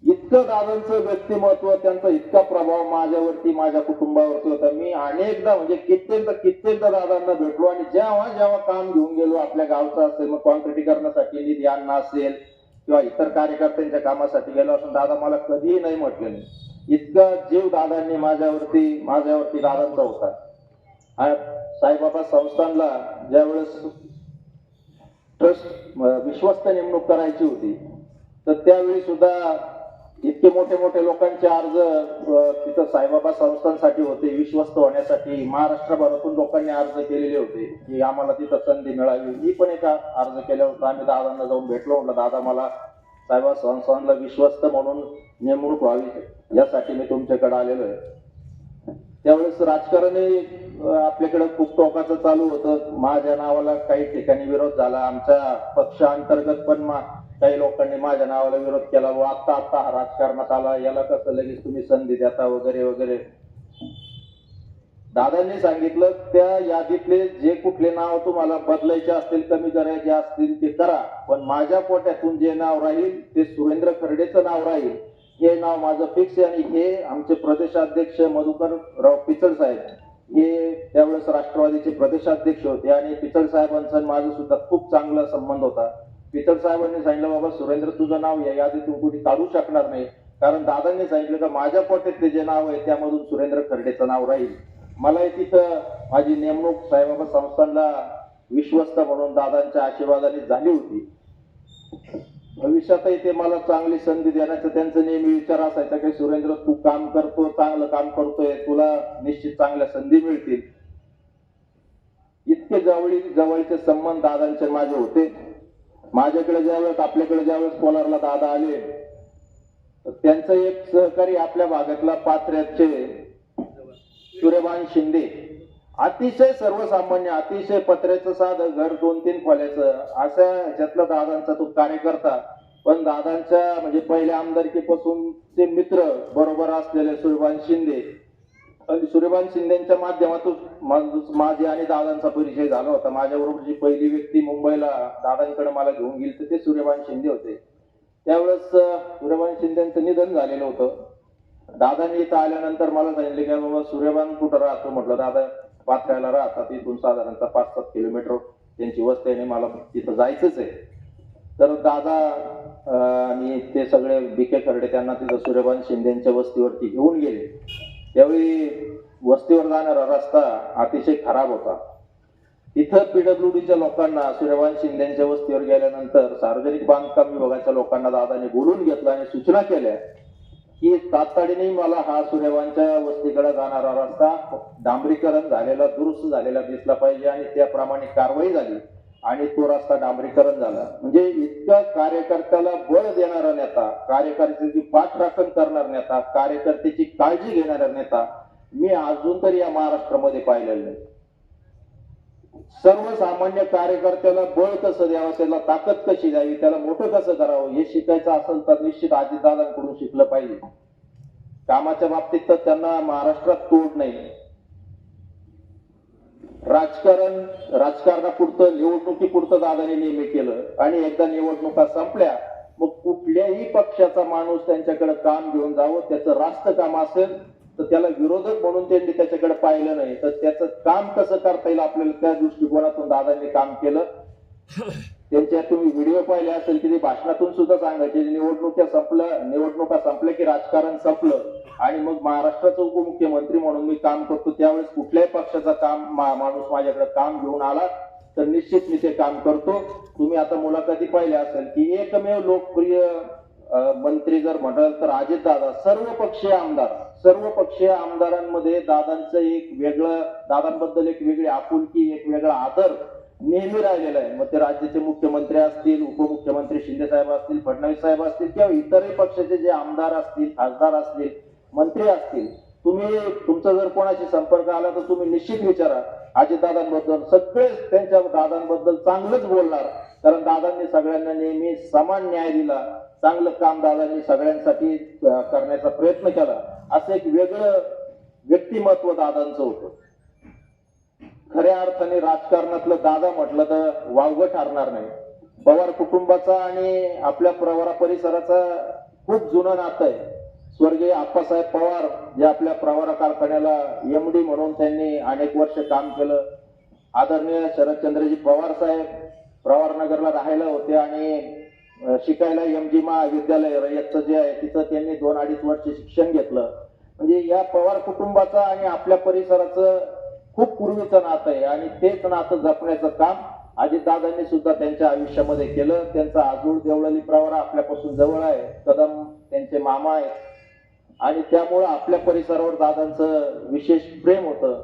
इतकं दादांचं व्यक्तिमत्व, त्यांचा इतका प्रभाव माझ्यावरती, माझ्या कुटुंबावरती होता. मी अनेकदा म्हणजे कित्येकदा दादांना भेटलो आणि जेव्हा काम घेऊन गेलो, आपल्या गावचं असेल, मग कॉन्क्रिटीकरणासाठी निधी आणणं असेल किंवा इतर कार्यकर्त्यांच्या कामासाठी गेलो असून दादा मला कधीही नाही म्हटलं नाही. इतका जीव दादांनी माझ्यावरती दादांचा होता. साईबाबा संस्थानला ज्यावेळेस ट्रस्ट विश्वस्त नेमणूक करायची होती, तर त्यावेळी सुद्धा इतके मोठे लोकांचे अर्ज तिथं साईबाबा संस्थांसाठी होते. विश्वस्त होण्यासाठी महाराष्ट्रभरातून लोकांनी अर्ज केलेले होते की आम्हाला तिथं संधी मिळावी. मी पण एका अर्ज केला होता. आम्ही दादांना जाऊन भेटलो, म्हटलं दादा मला साईबाबा संस्थानला विश्वस्त म्हणून नेमणूक व्हावी, यासाठी मी तुमच्याकडे आलेलो आहे. त्यावेळेस राजकारणही आपल्याकडे खूप टोकाचं चालू होतं. माझ्या नावाला काही ठिकाणी विरोध झाला. आमच्या पक्षांतर्गत पण काही लोकांनी माझ्या नावाला विरोध केला. व आता हा राजकारणात आला, याला कसं लगेच तुम्ही संधी देता वगैरे वगैरे. दादांनी सांगितलं त्या यादीतले जे कुठले नाव तुम्हाला बदलायचे असतील, कमी करायचे असतील ते करा, पण माझ्या पोट्यातून जे नाव राहील ते सुरेंद्र खर्डेचं नाव राहील. हे नाव माझं फिक्स आहे. आणि हे आमचे प्रदेशाध्यक्ष मधुकरराव पिचड साहेब, हे त्यावेळेस राष्ट्रवादीचे प्रदेशाध्यक्ष होते आणि पिचड साहेबांचा माझं सुद्धा खूप चांगला संबंध होता. पिचड साहेबांनी सांगितलं बाबा सुरेंद्र तुझं नाव या यादीतून कुठे काढू शकणार नाही, कारण दादांनी सांगितलं का माझ्या पोट्यातले जे नाव आहे त्यामधून सुरेंद्र खर्डेचं नाव राहील. मला तिथं माझी नेमणूक साईबाबा संस्थानला विश्वस्त म्हणून दादांच्या आशीर्वादाने झाली होती. भविष्यातही ते मला चांगली संधी देण्याचा त्यांचा नेहमी विचार असायचा की सुरेंद्र तू काम करतो, चांगलं काम करतोय, तुला निश्चित चांगल्या संधी मिळतील. इतके जवळचे संबंध दादांचे माझे होते. माझ्याकडे ज्यावेळेस, आपल्याकडे ज्यावेळेस कोलारला दादा आले, त्यांचं एक सहकारी आपल्या भागातला पात्र्याचे सूर्यभान शिंदे, अतिशय सर्वसामान्य, अतिशय पत्र्याचं साधं घर, 2-3 खोल्याचं, अशा ह्याच्यातला दादांचा तो कार्यकर्ता. पण दादांच्या म्हणजे पहिल्या आमदारकीपासून ते मित्र बरोबर असलेले सूर्यभान शिंदे, आणि सूर्यभान शिंदेच्या माध्यमातून माझे आणि दादांचा परिचय झाला होता. माझ्याबरोबर जी पहिली व्यक्ती मुंबईला दादांकडे मला घेऊन गेली तर ते सूर्यभान शिंदे होते. त्यावेळेस सूर्यभान शिंदेचं निधन झालेलं होतं. दादांनी इथं आल्यानंतर मला सांगितले की बाबा सूर्यभान कुठं राहतो. म्हटलं दादा पात्र्याला राहतात, इथून साधारणतः 5-7 किलोमीटर त्यांची वस्ती आहे, मला तिथं जायचंच आहे. तर दादा आणि ते सगळे बिके खर्डे त्यांना तिथं सूर्यभान शिंदेच्या वस्तीवरती घेऊन गेले. त्यावेळी वस्तीवर जाणारा रस्ता अतिशय खराब होता. तिथं पीडब्ल्यूडीच्या लोकांना, सूर्यभान शिंदेच्या वस्तीवर गेल्यानंतर सार्वजनिक बांधकाम विभागाच्या लोकांना दादाने बोलून घेतलं आणि सूचना केल्या की तातडीने मला हा सूर्यभानच्या वस्तीकडे जाणारा रस्ता डांबरीकरण झालेला, दुरुस्त झालेला दिसला पाहिजे. आणि त्याप्रमाणे कारवाई झाली आणि तो रस्ता डांबरीकरण झाला. म्हणजे इतका कार्यकर्त्याला बळ देणारा नेता, कार्यकर्त्याची पाठराखण करणारा नेता, कार्यकर्त्याची काळजी घेणारा नेता मी अजून तरी या महाराष्ट्रामध्ये पाहिलेलं नाही. सर्वसामान्य कार्यकर्त्याला बळ कसं द्यावं, त्याला ताकद कशी द्यावी, त्याला मोठं कसं करावं हे शिकायचं असेल तर निश्चित अजितदादांकडून शिकलं पाहिजे. कामाच्या बाबतीत तर त्यांना महाराष्ट्रात तोड नाही. राजकारणापुरतं, निवडणुकीपुरतं दादाने नेहमी केलं आणि एकदा निवडणुका संपल्या मग कुठल्याही पक्षाचा माणूस त्यांच्याकडे काम घेऊन जावं, त्याचं रास्त काम असेल तर त्याला विरोधक म्हणून त्यांनी त्याच्याकडे पाहिलं नाही. तर त्याचं काम कसं करता येईल आपल्याला त्या दृष्टिकोनातून दादांनी काम केलं. त्यांच्या तुम्ही व्हिडिओ पाहिले असेल की ते भाषणातून सुद्धा सांगायचे निवडणुका संपल्या की राजकारण संपलं आणि मग महाराष्ट्राचा उपमुख्यमंत्री म्हणून मी काम करतो. त्यावेळेस कुठल्याही पक्षाचा माणूस माझ्याकडे काम घेऊन आला तर निश्चित मी ते काम करतो. तुम्ही आता मुलाखती पाहिल्या असेल की एकमेव लोकप्रिय मंत्री जर म्हणाल तर अजितदादा, सर्व पक्षीय आमदारांमध्ये दादांचं एक वेगळं, दादांबद्दल एक वेगळी आपुलकी, एक वेगळा आदर नेहमी राहिलेला आहे. मग ते राज्याचे मुख्यमंत्री असतील, उपमुख्यमंत्री शिंदे साहेब असतील, फडणवीस साहेब असतील किंवा इतरही पक्षाचे जे आमदार असतील, खासदार असतील, मंत्री असतील, तुम्ही तुमचा जर कोणाशी संपर्क आला तर तुम्ही निश्चित विचारा अजितदादांबद्दल. सगळेच त्यांच्या दादांबद्दल चांगलंच बोलणार, कारण दादांनी सगळ्यांना नेहमी समान न्याय दिला, चांगलं काम दादांनी सगळ्यांसाठी करण्याचा प्रयत्न केला. असं एक वेगळं व्यक्तिमत्व दादांचं होतं. खऱ्या अर्थाने राजकारणातलं दादा म्हटलं तर वावगं ठरणार नाही. पवार कुटुंबाचा आणि आपल्या प्रवरा परिसराचा खूप जुनं नातं आहे. स्वर्गीय आप्पासाहेब पवार जे आपल्या प्रवरा कारखान्याला MD म्हणून त्यांनी अनेक वर्ष काम केलं. आदरणीय शरदचंद्रजी पवार साहेब प्रवरनगरला राहायला होते आणि शिकायला MG महाविद्यालय रयतचं जे आहे तिथं त्यांनी 2-2.5 वर्ष शिक्षण घेतलं. म्हणजे या पवार कुटुंबाचा आणि आपल्या परिसराचं खूप पूर्वीचं नातं आहे आणि तेच नातं जपण्याचं काम अजितदादांनी सुद्धा त्यांच्या आयुष्यामध्ये केलं. त्यांचा आजूळ देवळाली प्रवरा आपल्यापासून जवळ आहे, कदम त्यांचे मामा आहेत आणि त्यामुळं आपल्या परिसरावर दादांचं विशेष प्रेम होतं.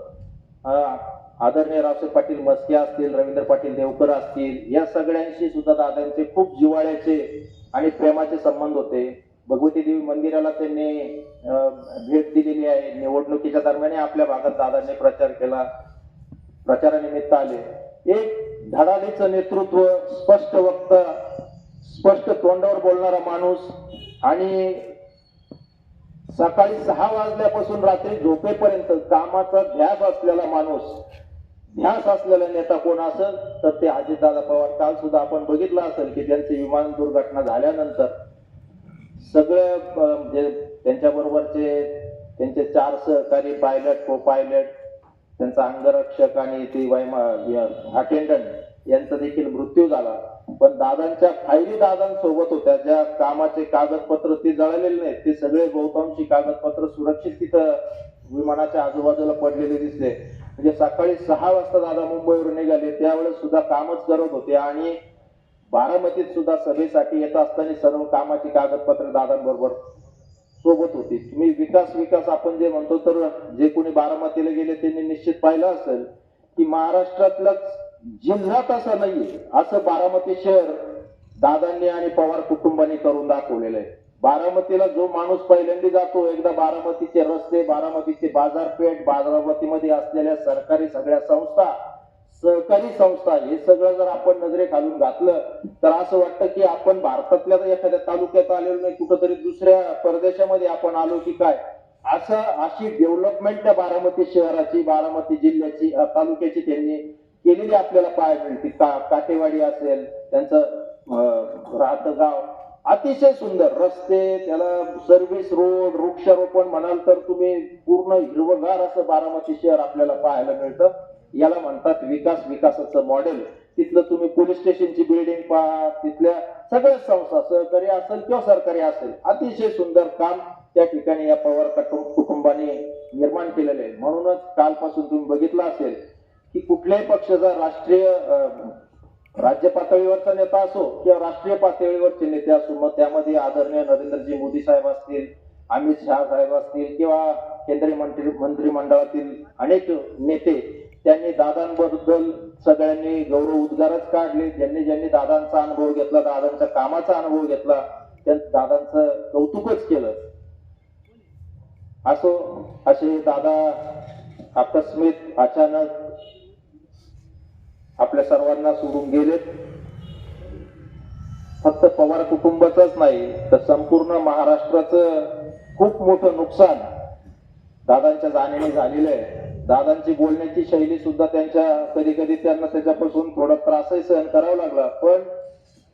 आदरणीय रावसाहेब पाटील मस्के असतील, रवींद्र पाटील देवकर असतील, या सगळ्यांशी सुद्धा दादांचे खूप जिव्हाळ्याचे आणि प्रेमाचे संबंध होते. भगवती देवी मंदिराला त्यांनी भेट दिलेली आहे. निवडणुकीच्या दरम्यान आपल्या भागात दादांनी प्रचार केला, प्रचारानिमित्त आले. एक धडाडीचं नेतृत्व, स्पष्ट वक्ता, स्पष्ट तोंडावर बोलणारा माणूस आणि सकाळी 6 वाजल्यापासून रात्री झोपेपर्यंत कामाचा ध्यास असलेला माणूस, ध्यास असलेला नेता कोण असेल तर ते अजितदादा पवार. काल सुद्धा आपण बघितलं असेल की त्यांची विमान दुर्घटना झाल्यानंतर सगळे म्हणजे त्यांच्या बरोबरचे त्यांचे 4 सहकारी, पायलट, को पायलट, त्यांचा अंगरक्षक आणि ती अटेंडंट यांचा देखील मृत्यू झाला. पण दादांच्या फायली दादांसोबत होत्या. ज्या कामाचे कागदपत्र ते जळलेले नाहीत, ते सगळे बहुतांशी कागदपत्र सुरक्षित तिथं विमानाच्या आजूबाजूला पडलेले दिसले. म्हणजे सकाळी 6 वाजता दादा मुंबईवरून निघाले, त्यावेळेस सुद्धा कामच करत होते आणि बारामतीत सुद्धा सभेसाठी येत असताना सर्व कामाची कागदपत्र दादांबरोबर सोबत होती. तुम्ही विकास आपण जे म्हणतो तर जे कोणी बारामतीला गेले त्यांनी निश्चित पाहिलं असेल की महाराष्ट्रातलाच जिल्ह्यात असं नाहीये असं बारामती शहर दादांनी आणि पवार कुटुंबाने करून दाखवलेलं आहे. बारामतीला जो माणूस पहिल्यांदा जातो, एकदा बारामतीचे रस्ते, बारामतीचे बाजारपेठ, बारामतीमध्ये असलेल्या सरकारी सगळ्या संस्था, सहकारी संस्था, हे सगळं जर आपण नजरेखालून घातलं तर असं वाटतं की आपण भारतातल्या एखाद्या तालुक्यात आलेलो नाही, कुठंतरी दुसऱ्या परदेशामध्ये आपण आलो की काय. अशी डेव्हलपमेंट त्या बारामती शहराची, बारामती जिल्ह्याची, तालुक्याची त्यांनी केलेली आपल्याला पाहायला मिळते. काटेवाडी असेल, त्यांचं राहतं गाव अतिशय सुंदर, रस्ते, त्याला सर्व्हिस रोड, वृक्षारोपण म्हणाल तर तुम्ही पूर्ण हिरवगार असं बारामती शहर आपल्याला पाहायला मिळतं. याला म्हणतात विकासाचं मॉडेल. तिथलं तुम्ही पोलीस स्टेशनची बिल्डिंग पहा, तिथल्या सगळ्या संस्था, सहकारी असेल किंवा सरकारी असेल, अतिशय सुंदर काम त्या ठिकाणी या पवार कुटुंबाने निर्माण केलेलं आहे. म्हणूनच कालपासून तुम्ही बघितलं असेल की कुठल्याही पक्षाचा राज्य पातळीवरचा नेता असो किंवा राष्ट्रीय पातळीवरचे नेते असो, मग त्यामध्ये आदरणीय नरेंद्रजी मोदी साहेब असतील, अमित शहा साहेब असतील किंवा केंद्रीय मंत्रिमंडळातील अनेक नेते, त्यांनी दादांबद्दल सगळ्यांनी गौरव उद्गारच काढले. ज्यांनी दादांचा अनुभव घेतला, दादांच्या कामाचा अनुभव घेतला, त्यांनी दादांचं कौतुकच केलं. असे दादा आकस्मित अचानक आपल्या सर्वांना सोडून गेलेत. फक्त पवार कुटुंबाचंच नाही तर संपूर्ण महाराष्ट्राचं खूप मोठं नुकसान दादांच्या जाण्याने झालेलं आहे. दादांची बोलण्याची शैली सुद्धा कधी कधी त्यांना त्याच्यापासून थोडा त्रासही सहन करावा लागला, पण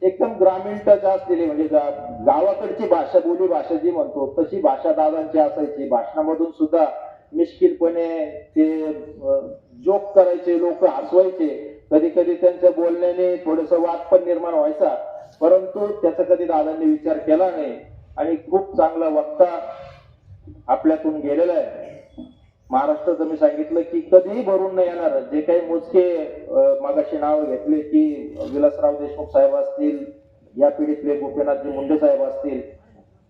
एकदम ग्रामीण टच असलेली, म्हणजे गावाकडची भाषा, बोली भाषा जी म्हणतो तशी भाषा दादांची असायची. भाषणामधून सुद्धा मिश्किलपणे ते जोक करायचे, लोक हसवायचे. कधी कधी त्यांच्या बोलण्याने थोडस वाद पण निर्माण व्हायचा, परंतु त्याचा कधी दादांनी विचार केला नाही आणि खूप चांगला वक्ता आपल्यातून गेलेला आहे. महाराष्ट्राचं मी सांगितलं की कधीही भरून नाही येणार. जे काही मोजके मागाशी नाव घेतले की विलासराव देशमुख साहेब असतील, या पिढीतले गोपीनाथजी मुंडे साहेब असतील,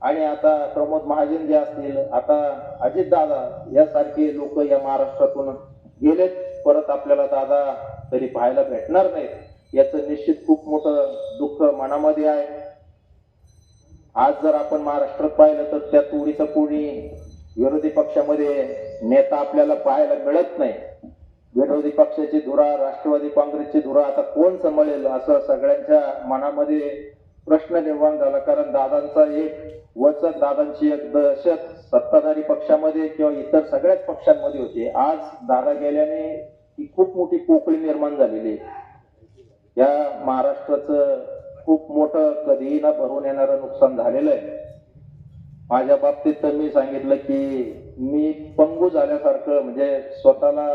आणि आता प्रमोद महाजन जे असतील, आता अजितदादा यासारखे लोक या महाराष्ट्रातून गेलेत, परत आपल्याला दादा तरी पाहायला भेटणार नाहीत, याचं निश्चित खूप मोठं दुःख मनामध्ये आहे. आज जर आपण महाराष्ट्रात पाहिलं तर त्या तोडीचा कोणी विरोधी पक्षामध्ये नेता आपल्याला पाहायला मिळत नाही. विरोधी पक्षाची धुरा, राष्ट्रवादी काँग्रेसची धुरा आता कोण सांभाळेल असं सगळ्यांच्या मनामध्ये प्रश्न निर्माण झाला. कारण दादांचा एक वचक, दादांची एक दहशत सत्ताधारी पक्षामध्ये किंवा इतर सगळ्याच पक्षांमध्ये होती. आज दादा गेल्याने ही खूप मोठी पोकळी निर्माण झालेली आहे. या महाराष्ट्राचं खूप मोठं कधीही ना भरून येणारं नुकसान झालेलं आहे. माझ्या बाबतीत तर मी सांगितलं की मी पंगू झाल्यासारखं, म्हणजे स्वतःला,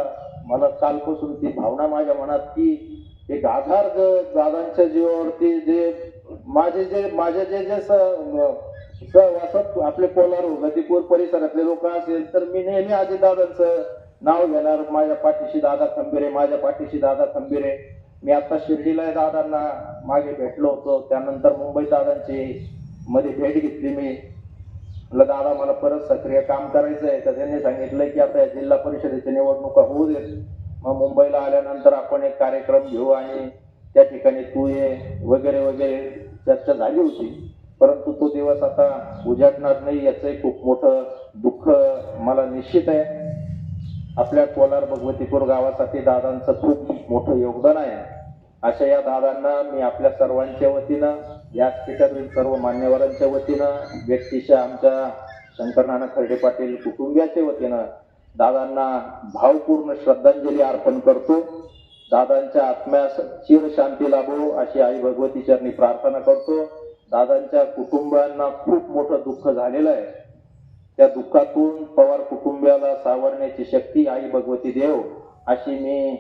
मला कालपासून ती भावना माझ्या मनात की एक आधार दादांच्या जीवावरती जे माझे जे सहवासात आपले कोलार, गतीपूर परिसरातले लोक असेल तर मी नेहमी अजितदादांचं नाव घेणार. माझ्या पाठीशी दादा खंबीर आहे, माझ्या पाठीशी दादा खंबीर आहे. मी आता शिर्डीला दादांना मागे भेटलो होतो, त्यानंतर मुंबई दादांची मध्ये भेट घेतली. मी म्हटलं दादा मला परत सक्रिय काम करायचं आहे. तर त्यांनी सांगितलंय की आता जिल्हा परिषदेच्या निवडणुका होऊ देत, मग मुंबईला आल्यानंतर आपण एक कार्यक्रम घेऊ आणि त्या ठिकाणी तू ये वगैरे वगैरे चर्चा झाली होती. परंतु तो दिवस आता उजाडणार नाही याचंही खूप मोठं दुःख मला निश्चित आहे. आपल्या कोलार भगवतीपूर गावासाठी दादांचं खूप मोठं योगदान आहे. अशा या दादांना मी आपल्या सर्वांच्या वतीनं, व्यासपीठातील सर्व मान्यवरांच्या वतीनं, व्यक्तिशः आमच्या शंकरनाना खर्डे पाटील कुटुंबियाच्या वतीनं दादांना भावपूर्ण श्रद्धांजली अर्पण करतो. दादांच्या आत्म्यास चिर शांती लाभो अशी आई भगवती चरणी प्रार्थना करतो. दादांच्या कुटुंबांना खूप मोठं दुःख झालेलं आहे. त्या दुःखातून पवार कुटुंबियाला सावरण्याची शक्ती आई भगवती देव अशी मी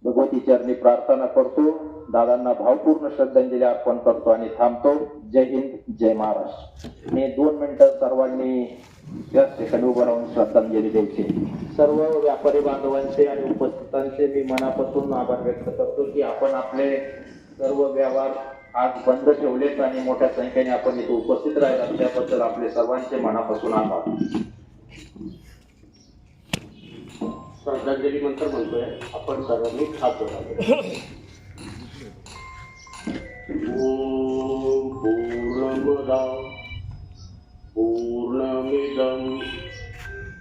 भगवती चरणी प्रार्थना करतो. दादांना भावपूर्ण श्रद्धांजली अर्पण करतो आणि थांबतो. जय हिंद, जय महाराष्ट्र. मी 2 मिनिटं सर्वांनी याच ठिकाणी उभं राहून श्रद्धांजली द्यायची. सर्व व्यापारी बांधवांचे आणि उपस्थितांचे मी मनापासून आभार व्यक्त करतो की आपण आपले सर्व व्यवहार आज बंद ठेवलेत आणि मोठ्या संख्येने आपण इथे उपस्थित राहिलात त्याबद्दल आपले सर्वांचे मनापासून आभार. श्रद्धांजली मंत्र म्हणतोय आपण सर्वांनी हात जोडावे. ओम पूर्णमदा पूर्णमिदं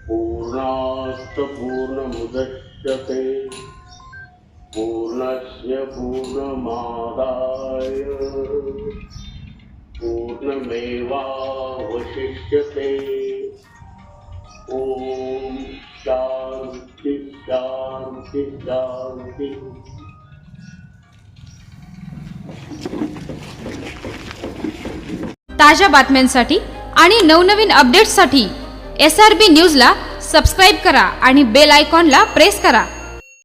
पूर्णात् पूर्णमुदच्यते पूर्णस्य पूर्णमादाय पूर्णमेवावशिष्यते. ओम शांती शांती शांती. ताज्या बातम्यांसाठी आणि नवनवीन अपडेट्ससाठी SRB न्यूजला सबस्क्राईब करा आणि बेल आयकॉनला प्रेस करा.